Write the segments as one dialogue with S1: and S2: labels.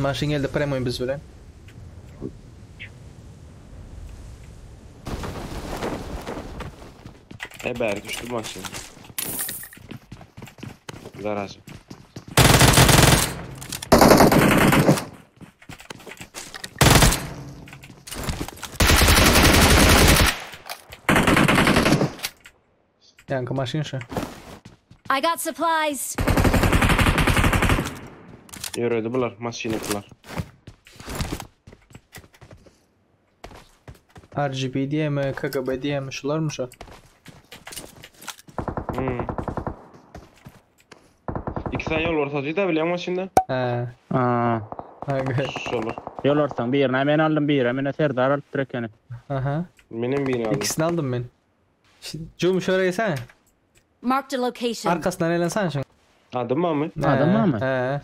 S1: Maşin geldi premoyun biz bilen.
S2: Eber düştü maşın. Garaj.
S1: Yankı maşin şu.
S3: I got supplies.
S2: Yürüdü bular, maşinetler.
S1: RGB diye mi, KGB diye mi, şular mı şu?
S2: İki tane yol ortacıyı da biliyor maşinde.
S1: He.
S4: Aa.
S2: Şolur.
S4: Yol ortadan bir yerine hemen aldım bir yere. Hemen Serdar alıp direkt yani.
S1: Aha.
S2: Benim birini aldım.
S1: İkisini aldım ben. Cum şöyle gelsene.
S3: Marked a location.
S1: Arkasından eğlensene şimdi.
S2: Adım mı mı?
S4: Adam mı?
S1: He.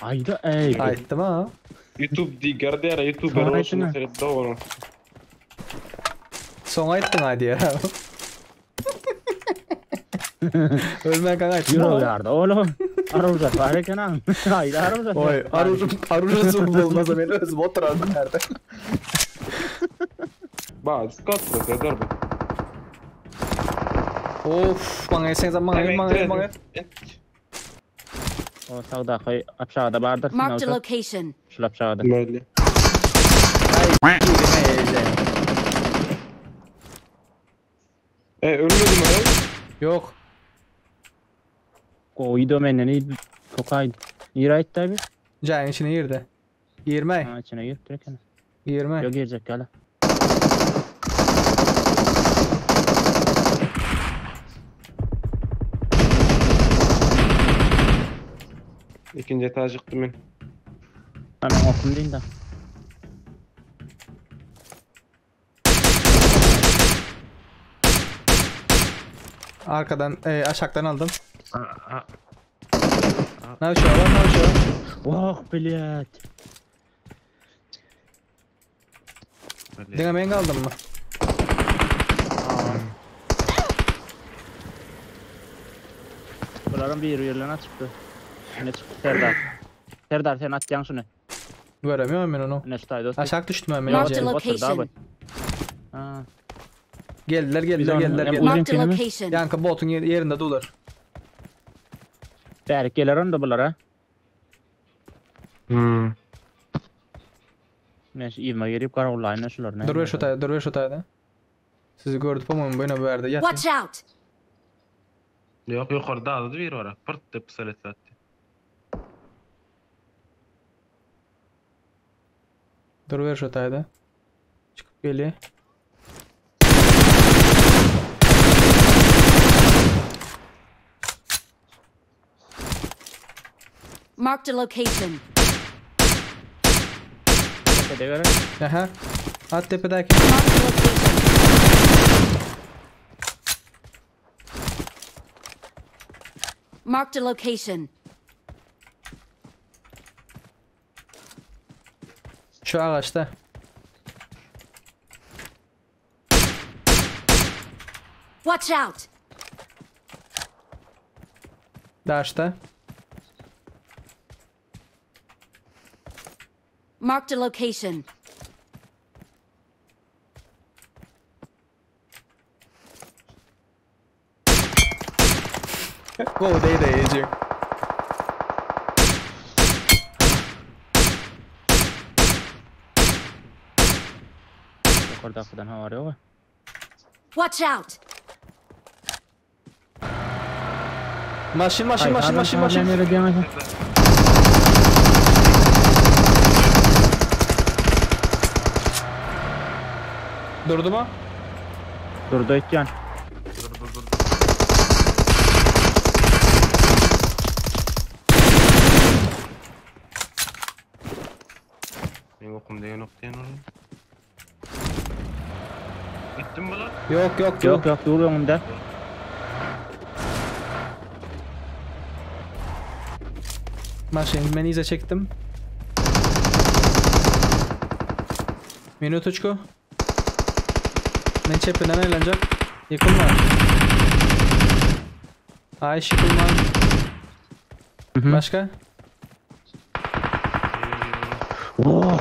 S4: Ayda ey.
S1: Ayttım ha.
S2: YouTube di gardera YouTuber
S4: Sonra
S2: olsun
S4: etme.
S2: seyret doğru.
S1: Son ayttın hadi ya. Ölmen kan ayttım.
S4: Yürü yarda oğlum. Aruzat var ya kenan. Ayda aruzat.
S1: Oy aruzası bulmasa beni özüm oturardım nerede.
S2: Bak skat da eder bu.
S1: Of bana yeseniz bana.
S4: O sağda kay aşağıda vardır.
S3: Marked a location.
S4: Şu aşağıda.
S2: Böyle. Ölmedi mi lan?
S1: Yok.
S4: Koydu meneni kokaydı. Nirayt tabi.
S1: Cayın içine girdi. Girmey.
S4: Ha içine gir direkt yani.
S1: Girmey.
S4: Yok girecek gala.
S2: İkinci etaja çıktım ben.
S4: Hemen okun değil de.
S1: Arkadan aşaktan aldım.
S4: Aa.
S1: Ne yapıyor lan?
S4: Vah bliyat.
S1: Dinlemeyen kaldım mı?
S4: Bunların bir yerlerine çıktı. Ne çıktı Serdar. Serdar sen atacaksın şunu.
S1: Göremiyorum ben onu.
S4: Ne çıktı?
S1: Aşağı düştüm hemen.
S3: Marked
S1: iyice.
S3: a location.
S4: Ha.
S1: Geldiler.
S3: Marked a location.
S1: Yankı botun yerinde durur.
S4: Berk gelir onda bunlara. Neyse ivme gelip karavullayın şular ne?
S1: Dur ver şu tayda. Sizi gördü pamuğun boyuna verdi.
S3: Watch out.
S2: Yok yukarıda adı bir var. Pırt de pistolet attı.
S1: Dur ver şu tayda. Çıkıp geliyor.
S3: Marked a location.
S4: Tepede göre.
S1: Aha. At tepedeki.
S3: Marked a location. Marked a location.
S1: Şu ağaçta.
S3: Watch out.
S1: Daşta.
S3: Marked a location.
S1: Go değdi iyice.
S4: Yukarıda kapıdan hava arıyor mu?
S3: Watch out.
S1: Maşin.
S4: Nereye diyorsun?
S1: Durdu mu?
S4: Durdu itcan.
S2: Dur. Ben okum diye noktaya oraya. Gittin mi lan?
S4: Yok dur önünde.
S1: Maşin ben iyice çektim. Minutочку. Ben çepinden eğlenecek. Yıkılma. Ay şıkılman.
S4: Mhm.
S1: Başka?
S4: Oh.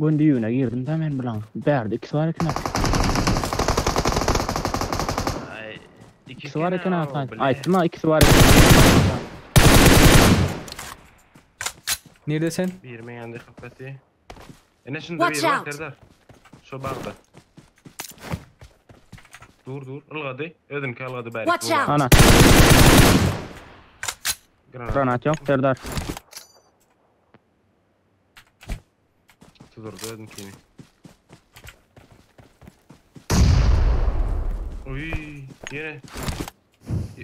S4: Gündüğüne girdim de men bilen. Berdi ikisi var ekan.
S2: Ay,
S4: İkisi var ekan
S2: o,
S4: ha.
S2: bile.
S4: Aytdım ha ikisi var ekan.
S1: Neredesin?
S2: Bir meğende kapatı. Ene şunda bir
S3: Watch
S2: var
S3: out.
S2: Serdar. Şu bağda. Dur. Ilgadı. Ödünki algadı bari.
S3: Watch out.
S4: Ana, granat yok Serdar.
S2: Tudurdu ödünkini. Uy, yine.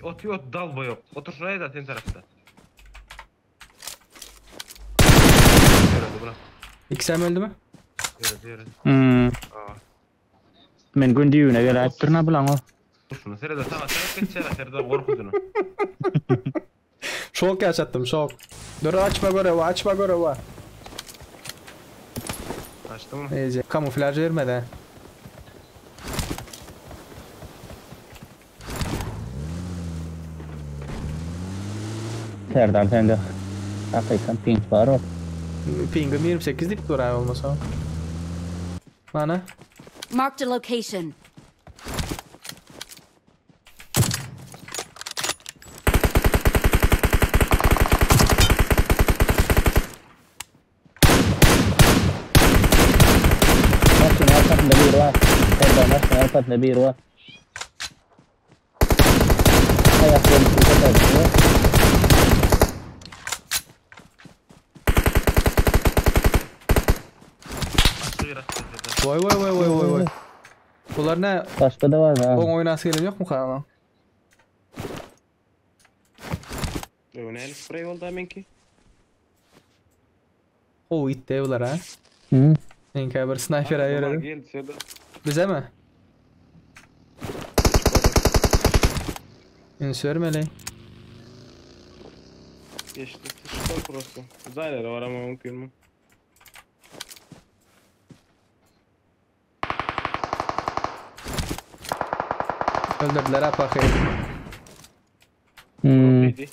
S2: Ot dalba yok. Otur şuraya da senin tarafta. Yürüdü bırak.
S1: İkisem öldü mü?
S2: Yürüdü. Aa.
S4: Men gündüğüne gelip durna bilen o.
S2: Dur şunu. Serdar tamam. Sen geçsene. Serdar korkudun.
S1: Şok yaşattım şok. Dur açma görevi açma görevi.
S2: Açtın mı?
S1: İyice kamuflaj vermedi.
S4: Serdar sende. Hakikaten pink var o.
S1: Pingim 28 dik dur abi olmasa. Bana.
S3: Marked a location.
S4: Nasıl arkasında bir var. Serdar nasıl arkasında bir var. Ayaklarını tutuyor.
S2: Açıyor açtı Serdar.
S1: Vay. Bunlar ne?
S4: Başka da var mı?
S1: On oynası gelen yok mu kanala?
S2: Öne el sprey oldu hemenki.
S1: O itti evler ha.
S4: Hı.
S1: Enka bir sniper ayırdı.
S2: Geldi Serdar.
S1: Bize mi? İnsörmeli.
S2: Geçti. Sıçtı burası. Zayları var ama mümkün mü?
S1: Öldürdüler ha bakayım.
S2: Öldü.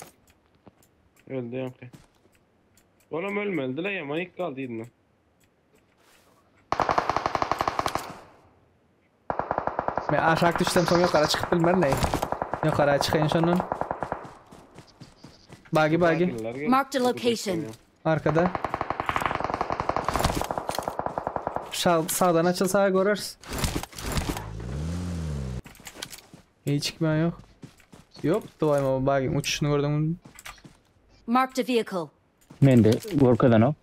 S2: Öldü yok. Oğlum ölmedi la ya manik kaldı yedin.
S1: Ben aşağı düştüm sonra yukarı çıkıp bilmem ne. Yukarı çıkayım şunun. Bagi.
S3: Marked a location.
S1: Arkada. Sağdan açılsa görürüz. Hiç çıkmayan yok. Yok dolayma bagin uçuşunu gördüm.
S3: Marked a vehicle.
S4: Men de gorkadan o.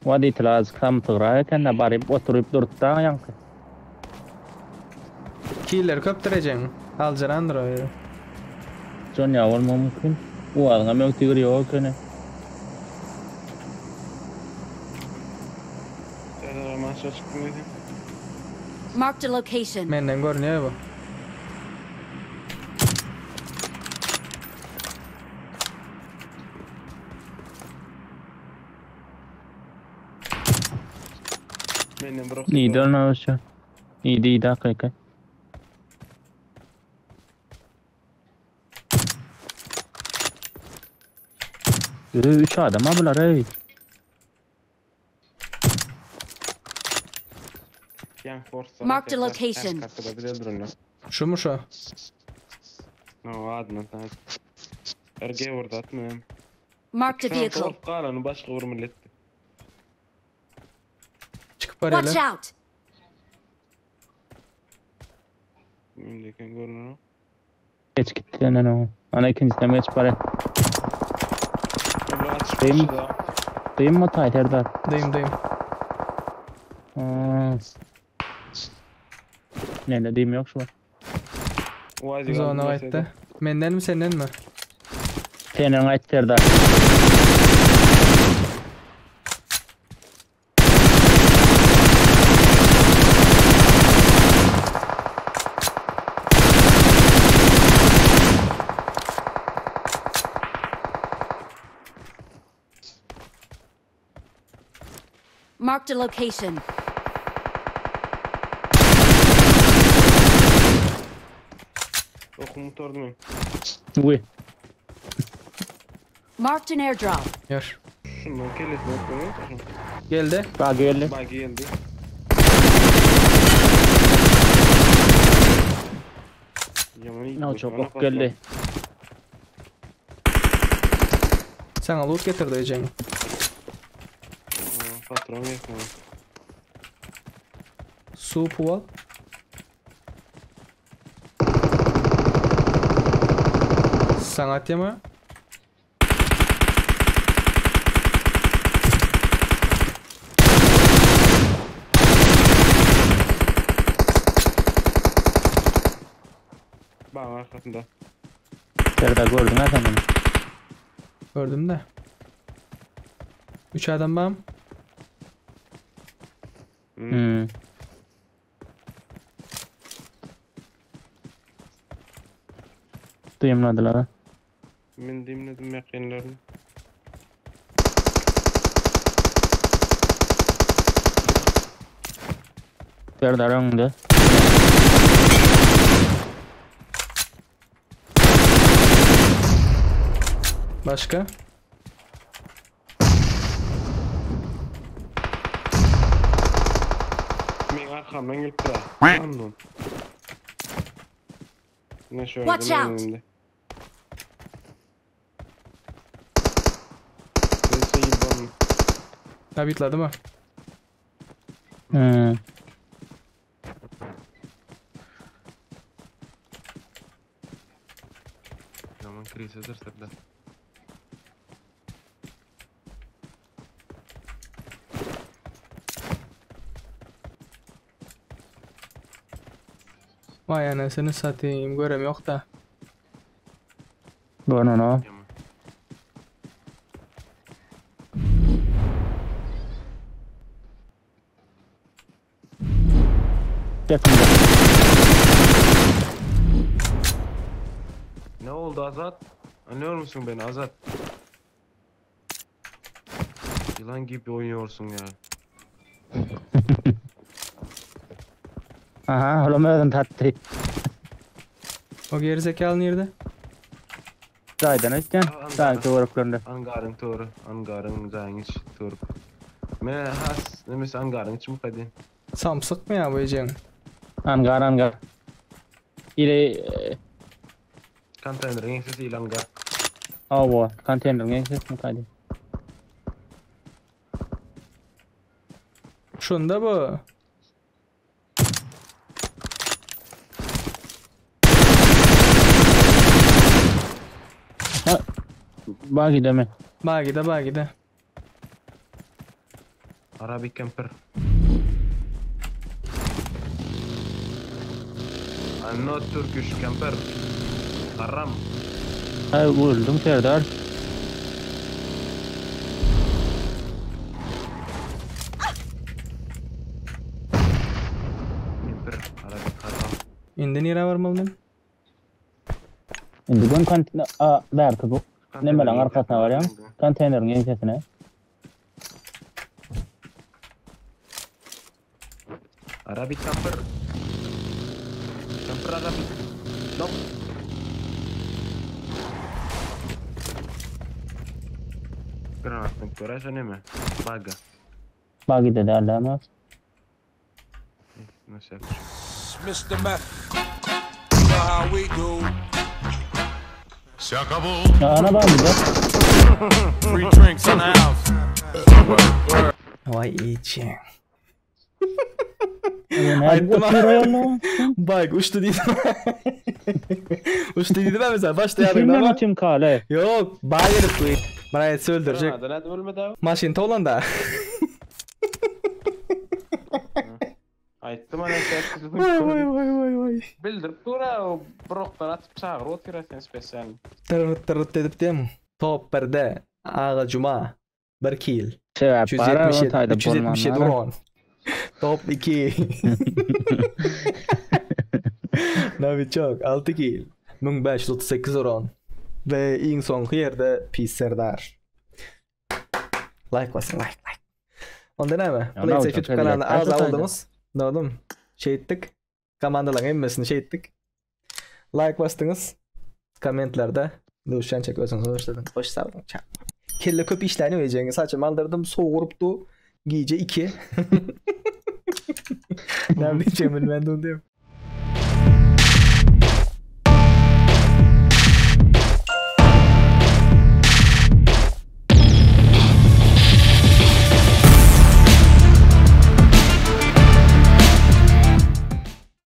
S4: Wadi itiraz kam tıgra ekan da barıp oturup durupda yankı.
S1: Killer köptüreceksin. Alcarandır o yeri.
S4: Son ya olma mümkün. O alına mevtigir yok öne.
S2: Serdar ama aşağı çıkmıyor.
S3: Marked a location.
S1: Menden görünüyor bu.
S2: Benim bırak.
S4: İyi de ona olsun. İyi de hakikaten. Üç adam abiler ey.
S2: Yan force.
S3: Marked a location.
S2: Kapıda bile durun.
S1: Şu mu şu?
S2: No, adına tamam. Erge vurdu atmıyorum.
S3: Marked a vehicle.
S2: Kalanı başka vur milletti.
S1: Çıkıp var
S3: Watch
S1: hele.
S3: out.
S2: Şimdiyken görünür.
S4: Geç gitti yani o. Ana ikinciden geç bari. Benim- Duyayım mı Tayter'da?
S1: Dayım.
S4: Ne dediğim yok şu an.
S1: Zona vaytta. Menden mi senden mi?
S4: Senin Tayter'da.
S3: Marked a location.
S2: Okumu tordum.
S4: Uy.
S3: Marked an airdrop.
S1: Yer.
S2: Şundan kelesini okumu.
S1: Geldi.
S4: Bak geldi.
S2: Bak geldi. Yaman iyi.
S4: Ne çok ok geldi.
S1: Sana loot getir diyeceğim.
S2: Patron yakma.
S1: Su puval. Sanat yama.
S2: Bak arkasında.
S4: Serda gördün ha sen onu.
S1: Gördüm de. 3 adam bam.
S4: Hmm. Duyumladılar ha.
S2: Ben dinledim yakinlerini.
S4: Serda önünde.
S1: Başka?
S2: Men arkamdan gelip durar. Anladım. Ne şöyle
S3: Watch out.
S2: önünde. Neyse iyi bana.
S1: Ha bitladı mı?
S4: Hmm.
S2: Yaman krisedir sırda.
S1: Vay anasını satayım. Görem yok da.
S4: Bunu no.
S2: Yaman.
S4: Yakında.
S2: Ne oldu Azat? Anlıyor musun beni Azat? Yılan gibi oynuyorsun ya.
S4: Aha, olamıyordun tattı.
S1: O gerizekalı nerede?
S4: Zaydan etken. Sanki oruklarında.
S2: Angarın toru, angarın zayıç toru. Me has, nemis angarın çim kadın.
S1: Samsık mı ya bu Ece'nin?
S4: Angar. İri
S2: Konteynerin sesi ilangar.
S4: avo konteyner geçmiş mi kaydı?
S1: Şunda bu.
S4: Ha. Bagi deme.
S1: Bagide.
S2: Arabic camper. I'm not Turkish camper. Haram.
S4: Ay vuruldum Serdar.
S2: Camper. Arabic haram.
S1: İndi nere varmalıyım?
S4: Şimdi ben konteyner derdi bu. Ne melan arkasına var ya. Konteynerin geçesine.
S2: Arabic camper. Camper Arabic. Nope. Granatın körese ne mi? Baga.
S4: Bagi de derler ama.
S2: Nasıl yapacağım?
S5: Mr. Meth. You know how we do.
S4: Ya ana bagi de.
S5: Free drinks in the house.
S1: Vay Ece.
S4: Nerede
S1: Ayıttım ha.
S4: oturuyor lan?
S1: Bak uçtu değil. Uçtu değil ben mesela başta yardım
S4: Kimden
S1: ama.
S4: için kale?
S1: Yok bağırıp bu. Bana etse öldürecek.
S2: Hadi ölmedi abi.
S1: Maşinta olan da.
S2: Ayıttım ana sen
S1: Vay.
S2: bildirip dura o broktan atıp çağır oturuyorsun spesyal.
S1: Tırıt edip dem. Top berde. Ağa cuma. 1 kill.
S4: Sebep para
S1: 377
S4: o tayda
S1: 377
S4: bulmanlar.
S1: ron. Top 2. Navi çok 6 kill. 1538 ron. Ve en son yerde Pis Serdar. Like basın like. Onda ne mi?
S4: Ya,
S1: PlayStation
S4: çok
S1: YouTube kanalına
S4: hediye.
S1: az
S4: Kaç
S1: aldınız. Ne oğlum? Şey ettik. Komandaların emmesini şey ettik. Like bastınız. Kommentlerde Duşançak özüňiz başladın. Hoş sağlığın. Kelle köp işlerini öýjeňiz. Saçym aldyrdım, soğurupdy. Giýje 2. Näme diýjem bilmändim diýip.